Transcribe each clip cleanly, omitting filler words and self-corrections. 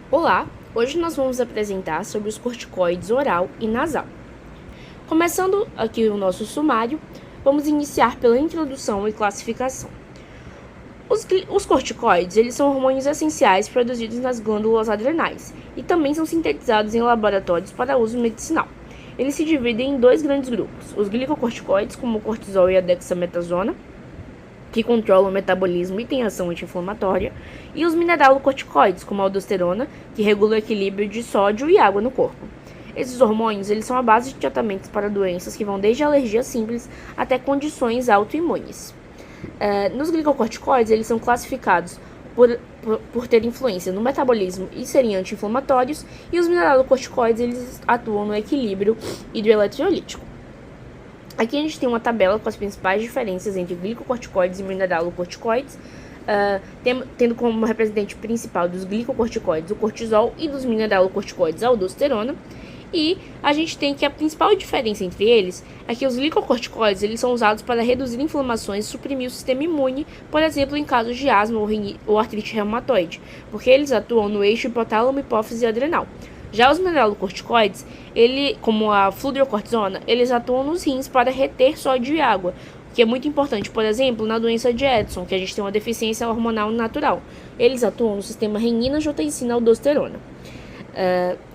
Olá, hoje nós vamos apresentar sobre os corticoides oral e nasal. Começando aqui o nosso sumário, vamos iniciar pela introdução e classificação. Os corticoides, eles são hormônios essenciais produzidos nas glândulas adrenais e também são sintetizados em laboratórios para uso medicinal. Eles se dividem em dois grandes grupos, os glicocorticoides, como o cortisol e a dexametasona, que controlam o metabolismo e têm ação anti-inflamatória, e os mineralocorticoides, como a aldosterona, que regula o equilíbrio de sódio e água no corpo. Esses hormônios eles são a base de tratamentos para doenças que vão desde alergias simples até condições autoimunes. Nos glicocorticoides, eles são classificados por ter influência no metabolismo e serem anti-inflamatórios, e os mineralocorticoides eles atuam no equilíbrio hidroeletrolítico. Aqui a gente tem uma tabela com as principais diferenças entre glicocorticoides e mineralocorticoides, tendo como representante principal dos glicocorticoides o cortisol e dos mineralocorticoides a aldosterona. E a gente tem que a principal diferença entre eles é que os glicocorticoides eles são usados para reduzir inflamações e suprimir o sistema imune, por exemplo, em casos de asma ou artrite reumatoide, porque eles atuam no eixo hipotálamo, hipófise e adrenal. Já os mineralocorticoides, como a fludrocortisona, eles atuam nos rins para reter sódio e água, que é muito importante, por exemplo, na doença de Edson, que a gente tem uma deficiência hormonal natural. Eles atuam no sistema renina-angiotensina-aldosterona.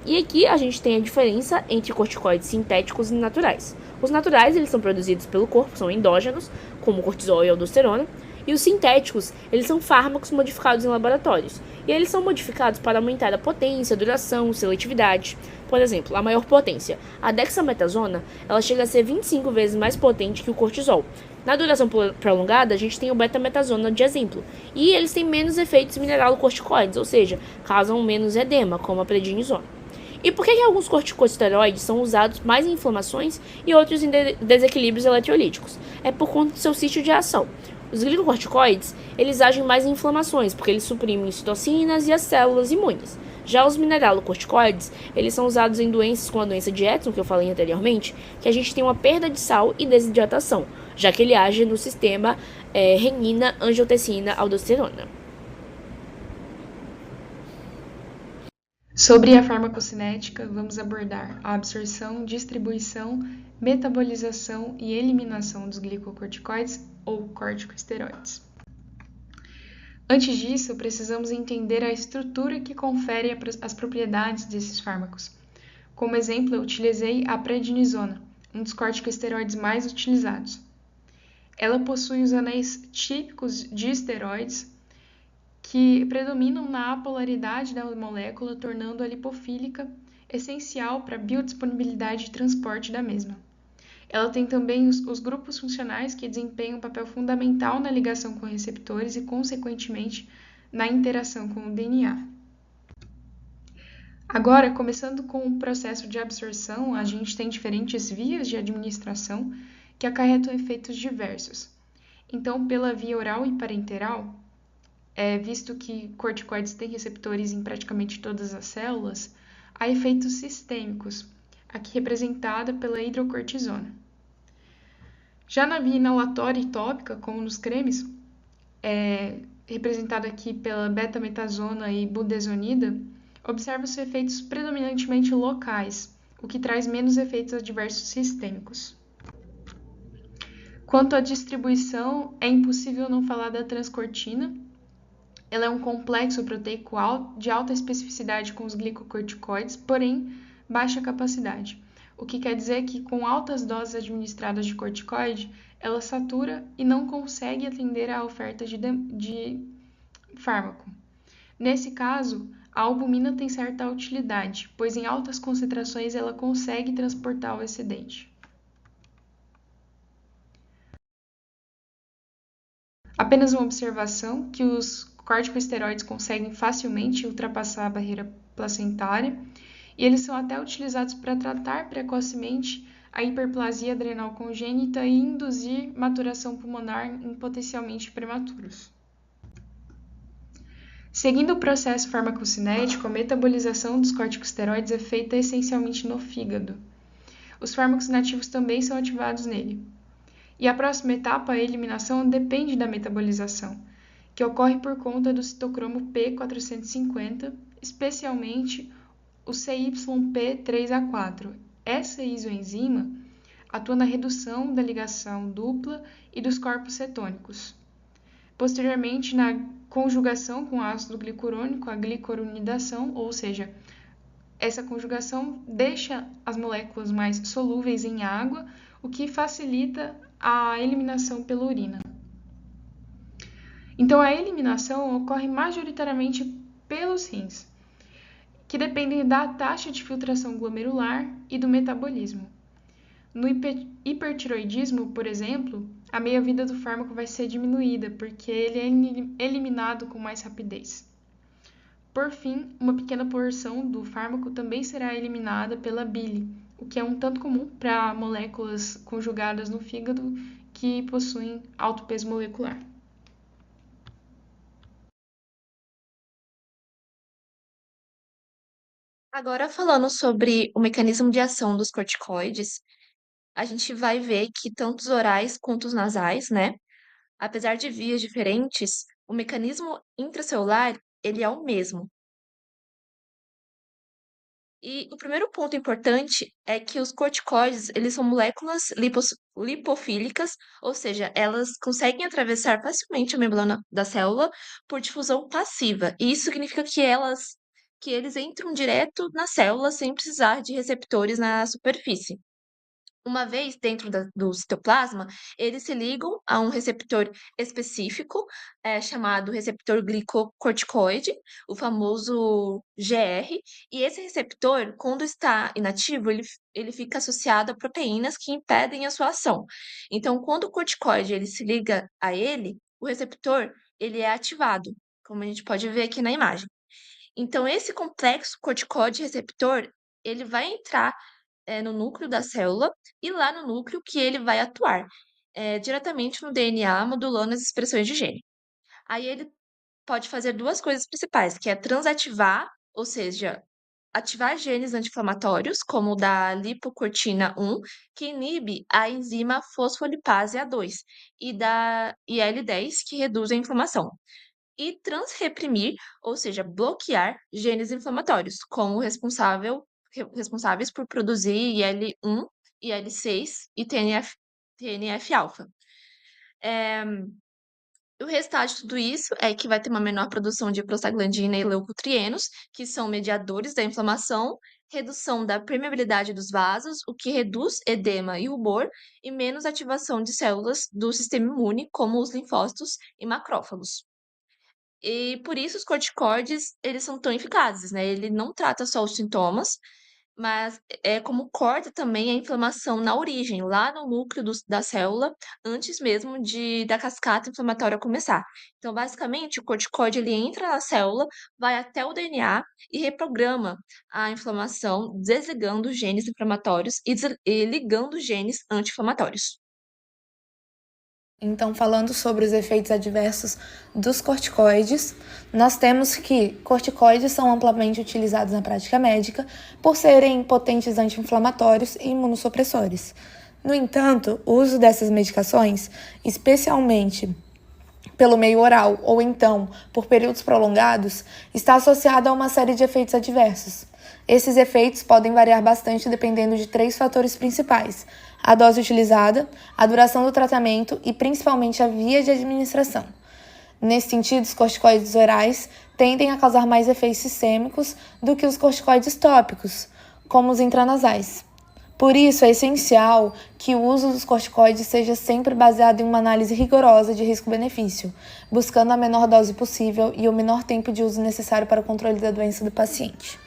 E aqui a gente tem a diferença entre corticoides sintéticos e naturais. Os naturais eles são produzidos pelo corpo, são endógenos, como o cortisol e a aldosterona, e os sintéticos eles são fármacos modificados em laboratórios, e eles são modificados para aumentar a potência, duração, seletividade. Por exemplo, a maior potência, a dexametasona, ela chega a ser 25 vezes mais potente que o cortisol. Na duração prolongada, a gente tem o betametasona de exemplo, e eles têm menos efeitos mineralocorticoides, ou seja, causam menos edema, como a prednisona. E por que alguns corticosteroides são usados mais em inflamações e outros em desequilíbrios eletrolíticos? É por conta do seu sítio de ação. Os glicocorticoides, eles agem mais em inflamações, porque eles suprimem citocinas e as células imunes. Já os mineralocorticoides, eles são usados em doenças como a doença de Edson, que eu falei anteriormente, que a gente tem uma perda de sal e desidratação, já que ele age no sistema renina-angiotensina-aldosterona. Sobre a farmacocinética, vamos abordar a absorção, distribuição, metabolização e eliminação dos glicocorticoides ou corticosteroides. Antes disso, precisamos entender a estrutura que confere as propriedades desses fármacos. Como exemplo, eu utilizei a prednisona, um dos corticosteroides mais utilizados. Ela possui os anéis típicos de esteroides que predominam na apolaridade da molécula, tornando-a lipofílica, essencial para a biodisponibilidade e transporte da mesma. Ela tem também os grupos funcionais que desempenham um papel fundamental na ligação com receptores e, consequentemente, na interação com o DNA. Agora, começando com o processo de absorção, a gente tem diferentes vias de administração que acarretam efeitos diversos. Então, pela via oral e parenteral, visto que corticoides têm receptores em praticamente todas as células, há efeitos sistêmicos, aqui representada pela hidrocortisona. Já na via inalatória e tópica, como nos cremes, representada aqui pela betametasona e budesonida, observa-se efeitos predominantemente locais, o que traz menos efeitos adversos sistêmicos. Quanto à distribuição, é impossível não falar da transcortina. Ela é um complexo proteico de alta especificidade com os glicocorticoides, porém baixa capacidade, o que quer dizer que com altas doses administradas de corticoide, ela satura e não consegue atender à oferta de fármaco. Nesse caso, a albumina tem certa utilidade, pois em altas concentrações ela consegue transportar o excedente. Apenas uma observação que os corticosteroides conseguem facilmente ultrapassar a barreira placentária e eles são até utilizados para tratar precocemente a hiperplasia adrenal congênita e induzir maturação pulmonar em potencialmente prematuros. Seguindo o processo farmacocinético, a metabolização dos corticosteroides é feita essencialmente no fígado. Os fármacos nativos também são ativados nele. E a próxima etapa, a eliminação, depende da metabolização. que ocorre por conta do citocromo P450, especialmente o CYP3A4. Essa isoenzima atua na redução da ligação dupla e dos corpos cetônicos. Posteriormente, na conjugação com ácido glicurônico, a glicoronidação, ou seja, essa conjugação deixa as moléculas mais solúveis em água, o que facilita a eliminação pela urina. Então, a eliminação ocorre majoritariamente pelos rins, que dependem da taxa de filtração glomerular e do metabolismo. No hipertiroidismo, por exemplo, a meia-vida do fármaco vai ser diminuída, porque ele é eliminado com mais rapidez. Por fim, uma pequena porção do fármaco também será eliminada pela bile, o que é um tanto comum para moléculas conjugadas no fígado que possuem alto peso molecular. Agora, falando sobre o mecanismo de ação dos corticoides, a gente vai ver que tanto os orais quanto os nasais, né? Apesar de vias diferentes, o mecanismo intracelular, ele é o mesmo. E o primeiro ponto importante é que os corticoides, eles são moléculas lipofílicas, ou seja, elas conseguem atravessar facilmente a membrana da célula por difusão passiva. E isso significa que eles entram direto na célula sem precisar de receptores na superfície. Uma vez dentro do citoplasma, eles se ligam a um receptor específico, chamado receptor glicocorticoide, o famoso GR, e esse receptor, quando está inativo, ele fica associado a proteínas que impedem a sua ação. Então, quando o corticoide ele se liga a ele, o receptor ele é ativado, como a gente pode ver aqui na imagem. Então, esse complexo corticoide-receptor, ele vai entrar no núcleo da célula e lá no núcleo que ele vai atuar diretamente no DNA, modulando as expressões de gene. Aí ele pode fazer duas coisas principais, que é transativar, ou seja, ativar genes anti-inflamatórios, como o da lipocortina 1, que inibe a enzima fosfolipase A2, e da IL-10, que reduz a inflamação. E transreprimir, ou seja, bloquear genes inflamatórios, como responsáveis por produzir IL-1, IL-6 e TNF-alfa. O resultado de tudo isso é que vai ter uma menor produção de prostaglandina e leucotrienos, que são mediadores da inflamação, redução da permeabilidade dos vasos, o que reduz edema e rubor, e menos ativação de células do sistema imune, como os linfócitos e macrófagos. E por isso os corticoides, eles são tão eficazes, né? Ele não trata só os sintomas, mas é como corta também a inflamação na origem, lá no núcleo da célula, antes mesmo da cascata inflamatória começar. Então, basicamente, o corticoide ele entra na célula, vai até o DNA e reprograma a inflamação, desligando os genes inflamatórios e ligando os genes anti-inflamatórios. Então, falando sobre os efeitos adversos dos corticoides, nós temos que corticoides são amplamente utilizados na prática médica por serem potentes anti-inflamatórios e imunossupressores. No entanto, o uso dessas medicações, especialmente pelo meio oral ou então por períodos prolongados, está associado a uma série de efeitos adversos. Esses efeitos podem variar bastante dependendo de 3 fatores principais: a dose utilizada, a duração do tratamento e principalmente a via de administração. Nesse sentido, os corticoides orais tendem a causar mais efeitos sistêmicos do que os corticoides tópicos, como os intranasais. Por isso, é essencial que o uso dos corticoides seja sempre baseado em uma análise rigorosa de risco-benefício, buscando a menor dose possível e o menor tempo de uso necessário para o controle da doença do paciente.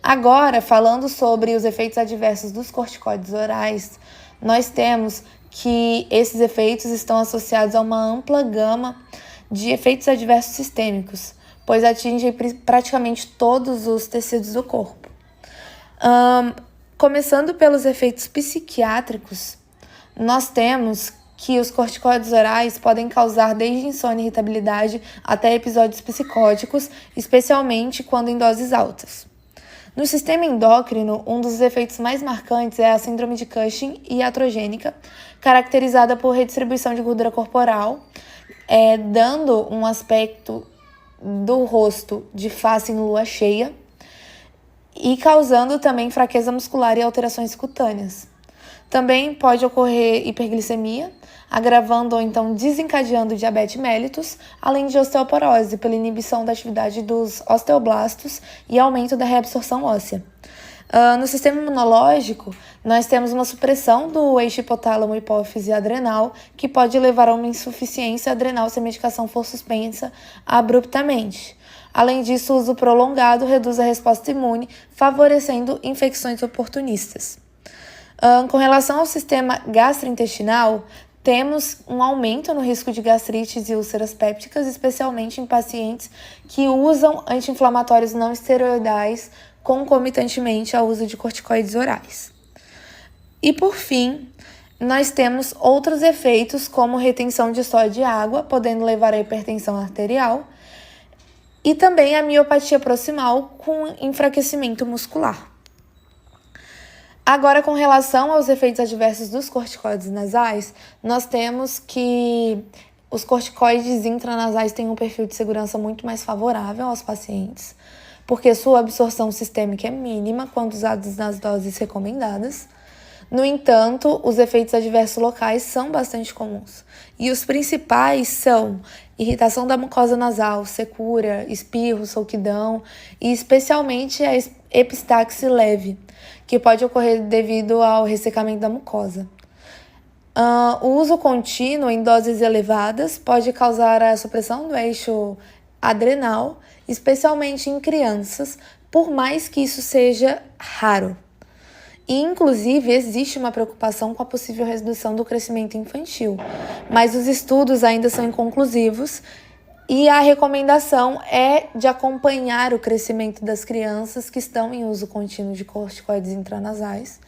Agora, falando sobre os efeitos adversos dos corticoides orais, nós temos que esses efeitos estão associados a uma ampla gama de efeitos adversos sistêmicos, pois atingem praticamente todos os tecidos do corpo. Começando pelos efeitos psiquiátricos, nós temos que os corticoides orais podem causar desde insônia e irritabilidade até episódios psicóticos, especialmente quando em doses altas. No sistema endócrino, um dos efeitos mais marcantes é a síndrome de Cushing iatrogênica, caracterizada por redistribuição de gordura corporal, dando um aspecto do rosto de face em lua cheia e causando também fraqueza muscular e alterações cutâneas. Também pode ocorrer hiperglicemia, agravando ou então desencadeando diabetes mellitus, além de osteoporose pela inibição da atividade dos osteoblastos e aumento da reabsorção óssea. No sistema imunológico, nós temos uma supressão do eixo hipotálamo, hipófise e adrenal, que pode levar a uma insuficiência adrenal se a medicação for suspensa abruptamente. Além disso, o uso prolongado reduz a resposta imune, favorecendo infecções oportunistas. Com relação ao sistema gastrointestinal, temos um aumento no risco de gastrites e úlceras pépticas, especialmente em pacientes que usam anti-inflamatórios não esteroidais concomitantemente ao uso de corticoides orais. E por fim, nós temos outros efeitos como retenção de sódio e água, podendo levar à hipertensão arterial, e também a miopatia proximal com enfraquecimento muscular. Agora, com relação aos efeitos adversos dos corticoides nasais, nós temos que os corticoides intranasais têm um perfil de segurança muito mais favorável aos pacientes, porque sua absorção sistêmica é mínima quando usados nas doses recomendadas. No entanto, os efeitos adversos locais são bastante comuns. E os principais são irritação da mucosa nasal, secura, espirro, solquidão e especialmente a epistaxe leve, que pode ocorrer devido ao ressecamento da mucosa. O uso contínuo em doses elevadas pode causar a supressão do eixo adrenal, especialmente em crianças, por mais que isso seja raro. E, inclusive, existe uma preocupação com a possível redução do crescimento infantil, mas os estudos ainda são inconclusivos e a recomendação é de acompanhar o crescimento das crianças que estão em uso contínuo de corticoides intranasais,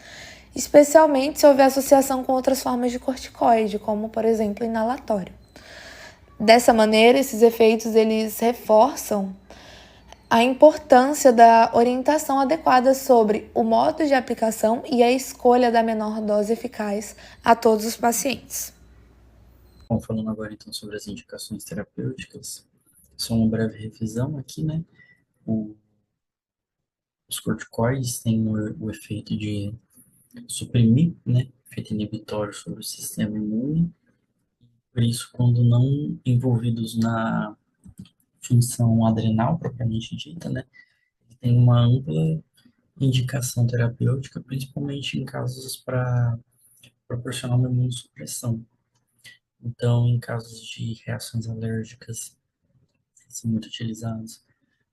especialmente se houver associação com outras formas de corticoide, como, por exemplo, inalatório. Dessa maneira, esses efeitos eles reforçam a importância da orientação adequada sobre o modo de aplicação e a escolha da menor dose eficaz a todos os pacientes. Bom, falando agora então sobre as indicações terapêuticas, só uma breve revisão aqui, né? Os corticoides têm o efeito de suprimir, né? Efeito inibitório sobre o sistema imune, por isso, quando não envolvidos na função adrenal propriamente dita, né? Tem uma ampla indicação terapêutica, principalmente em casos para proporcionar uma imunossupressão. Então, em casos de reações alérgicas, são muito utilizados,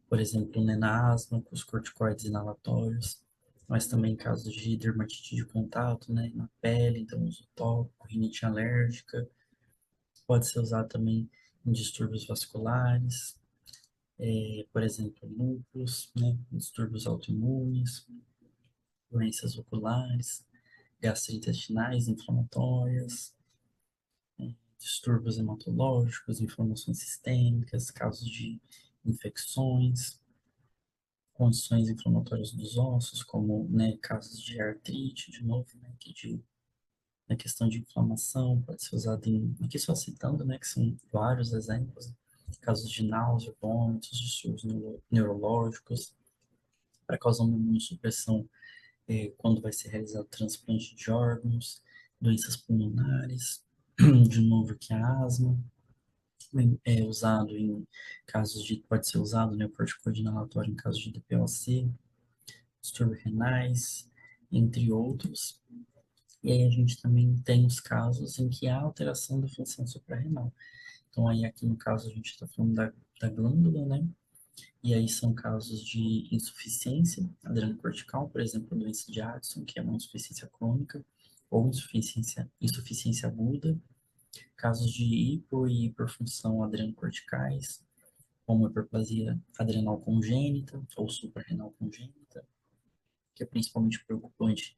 por exemplo, na asma, com os corticoides inalatórios, mas também em casos de dermatite de contato, né, na pele, então uso tópico, rinite alérgica, pode ser usado também em distúrbios vasculares, por exemplo, lúpus, né, distúrbios autoimunes, doenças oculares, gastrointestinais inflamatórias, distúrbios hematológicos, inflamações sistêmicas, casos de infecções, condições inflamatórias dos ossos, como, né, casos de artrite, de novo, né, na questão de inflamação, pode ser usado aqui só citando, né, que são vários exemplos, casos de náusea, vômitos, distúrbios neurológicos, para causar uma imunossupressão quando vai ser realizado transplante de órgãos, doenças pulmonares, de novo que a asma, é usado em casos de, pode ser usado, né, o corticoide inalatório em casos de DPOC, distúrbios renais, entre outros. E aí a gente também tem os casos em que há alteração da função suprarrenal. Então aí aqui no caso a gente está falando da glândula, né? E aí são casos de insuficiência adrenocortical, por exemplo, a doença de Addison, que é uma insuficiência crônica, ou insuficiência aguda, casos de hipo e hiperfunção adrenocorticais, como hiperplasia adrenal congênita ou suprarrenal congênita, que é principalmente preocupante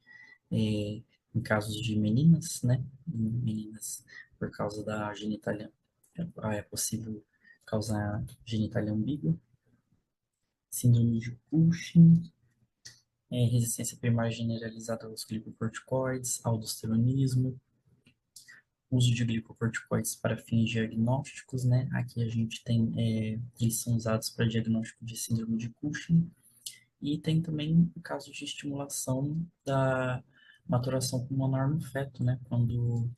em casos de meninas, né? Meninas por causa da genitalia, é possível causar genitalia ambígua, síndrome de Cushing, resistência primária generalizada aos glicocorticoides, aldosteronismo, uso de glicocorticoides para fins diagnósticos, né? Aqui a gente tem, eles são usados para diagnóstico de síndrome de Cushing, e tem também o caso de estimulação da maturação pulmonar no feto, né? Quando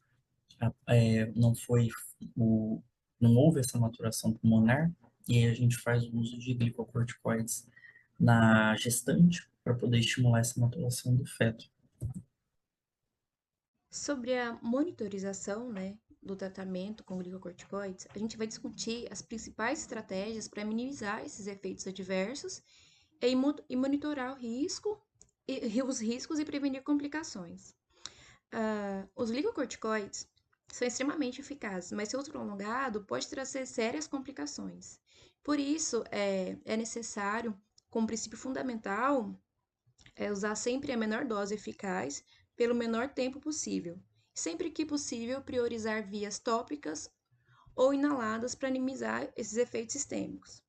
não foi não houve essa maturação pulmonar, e aí a gente faz o uso de glicocorticoides na gestante para poder estimular essa maturação do feto. Sobre a monitorização, né, do tratamento com glicocorticoides, a gente vai discutir as principais estratégias para minimizar esses efeitos adversos e monitorar os riscos e prevenir complicações. Os glicocorticoides são extremamente eficazes, mas seu uso prolongado pode trazer sérias complicações. Por isso, é necessário, como princípio fundamental, usar sempre a menor dose eficaz pelo menor tempo possível. Sempre que possível, priorizar vias tópicas ou inaladas para minimizar esses efeitos sistêmicos.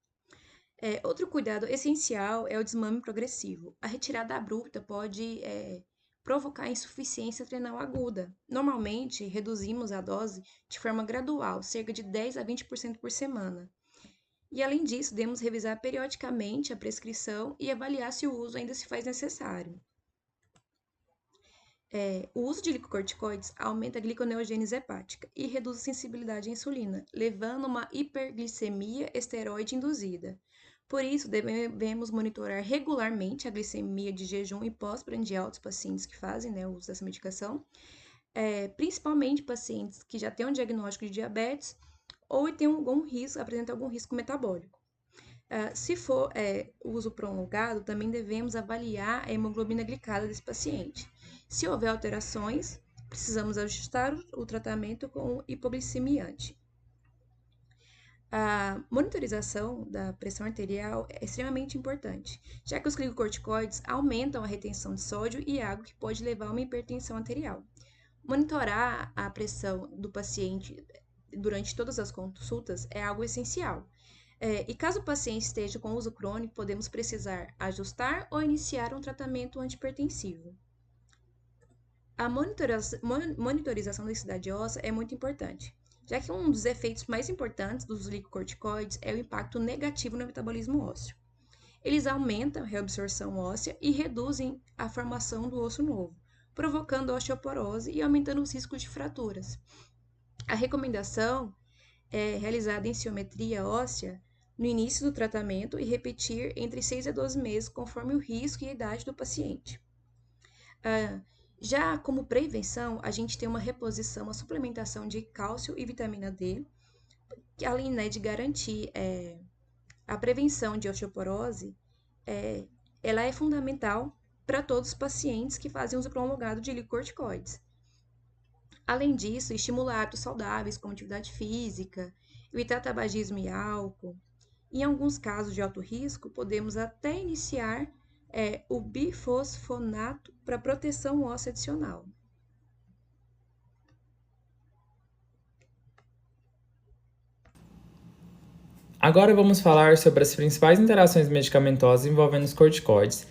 Outro cuidado essencial é o desmame progressivo. A retirada abrupta pode provocar insuficiência renal aguda. Normalmente, reduzimos a dose de forma gradual, cerca de 10 a 20% por semana. E, além disso, devemos revisar periodicamente a prescrição e avaliar se o uso ainda se faz necessário. O uso de glicocorticoides aumenta a gliconeogênese hepática e reduz a sensibilidade à insulina, levando a uma hiperglicemia esteroide induzida. Por isso, devemos monitorar regularmente a glicemia de jejum e pós-prandial dos pacientes que fazem, o uso dessa medicação, principalmente pacientes que já têm um diagnóstico de diabetes ou apresentam algum risco metabólico. Se for uso prolongado, também devemos avaliar a hemoglobina glicada desse paciente. Se houver alterações, precisamos ajustar o tratamento com hipoglicemiante. A monitorização da pressão arterial é extremamente importante, já que os glicocorticoides aumentam a retenção de sódio e água, que pode levar a uma hipertensão arterial. Monitorar a pressão do paciente durante todas as consultas é algo essencial. E caso o paciente esteja com uso crônico, podemos precisar ajustar ou iniciar um tratamento antihipertensivo. A monitorização da densidade óssea é muito importante, já que um dos efeitos mais importantes dos glicocorticoides é o impacto negativo no metabolismo ósseo. Eles aumentam a reabsorção óssea e reduzem a formação do osso novo, provocando osteoporose e aumentando os riscos de fraturas. A recomendação é realizar a densiometria óssea no início do tratamento e repetir entre 6 a 12 meses, conforme o risco e a idade do paciente. Já como prevenção, a gente tem uma reposição, uma suplementação de cálcio e vitamina D, que além de garantir a prevenção de osteoporose, ela é fundamental para todos os pacientes que fazem uso prolongado de glicocorticoides. Além disso, estimular hábitos saudáveis como atividade física, evitar tabagismo e álcool. Em alguns casos de alto risco, podemos até iniciar o bifosfonato para proteção óssea adicional. Agora vamos falar sobre as principais interações medicamentosas envolvendo os corticoides,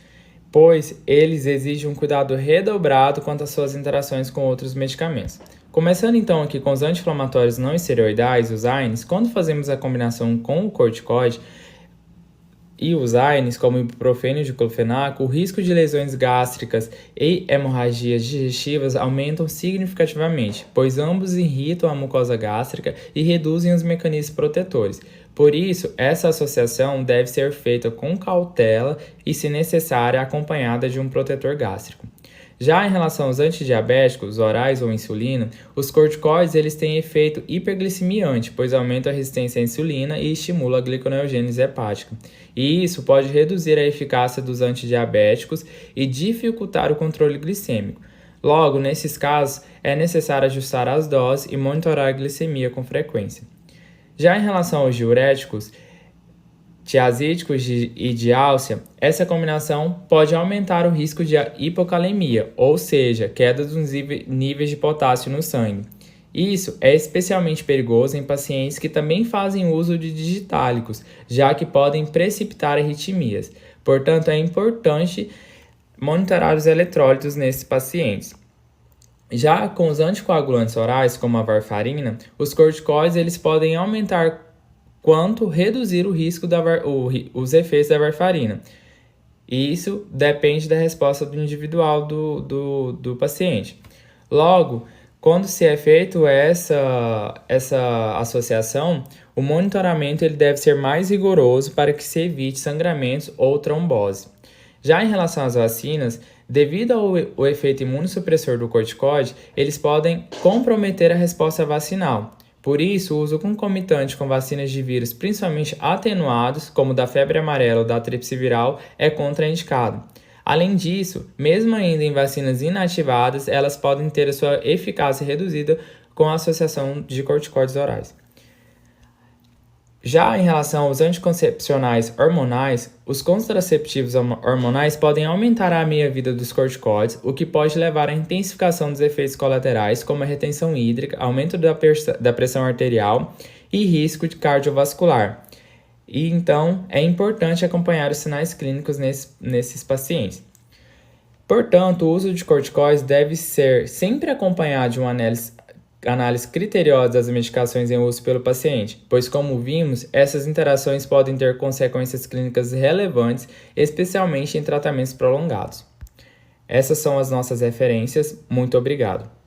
pois eles exigem um cuidado redobrado quanto às suas interações com outros medicamentos. Começando então aqui com os anti-inflamatórios não esteroidais, os AINES, quando fazemos a combinação com o corticoide e os AINES, como o ibuprofeno e o diclofenaco, o risco de lesões gástricas e hemorragias digestivas aumentam significativamente, pois ambos irritam a mucosa gástrica e reduzem os mecanismos protetores. Por isso, essa associação deve ser feita com cautela e, se necessária, acompanhada de um protetor gástrico. Já em relação aos antidiabéticos, orais ou insulina, os corticoides eles têm efeito hiperglicemiante, pois aumentam a resistência à insulina e estimula a gliconeogênese hepática. E isso pode reduzir a eficácia dos antidiabéticos e dificultar o controle glicêmico. Logo, nesses casos, é necessário ajustar as doses e monitorar a glicemia com frequência. Já em relação aos diuréticos, tiazídicos e de álcia, essa combinação pode aumentar o risco de hipocalemia, ou seja, queda dos níveis de potássio no sangue. Isso é especialmente perigoso em pacientes que também fazem uso de digitálicos, já que podem precipitar arritmias. Portanto, é importante monitorar os eletrólitos nesses pacientes. Já com os anticoagulantes orais, como a varfarina, os corticoides eles podem aumentar quanto reduzir o risco os efeitos da varfarina. E isso depende da resposta do individual do paciente. Logo, quando se é feito essa associação, o monitoramento ele deve ser mais rigoroso para que se evite sangramentos ou trombose. Já em relação às vacinas, devido ao efeito imunossupressor do corticoide, eles podem comprometer a resposta vacinal. Por isso, o uso concomitante com vacinas de vírus, principalmente atenuados, como da febre amarela ou da tríplice viral, é contraindicado. Além disso, mesmo ainda em vacinas inativadas, elas podem ter a sua eficácia reduzida com a associação de corticoides orais. Já em relação aos anticoncepcionais hormonais, os contraceptivos hormonais podem aumentar a meia-vida dos corticoides, o que pode levar à intensificação dos efeitos colaterais, como a retenção hídrica, aumento da pressão arterial e risco de cardiovascular. E então é importante acompanhar os sinais clínicos nesses pacientes. Portanto, o uso de corticoides deve ser sempre acompanhado de uma análise criteriosa das medicações em uso pelo paciente, pois, como vimos, essas interações podem ter consequências clínicas relevantes, especialmente em tratamentos prolongados. Essas são as nossas referências. Muito obrigado.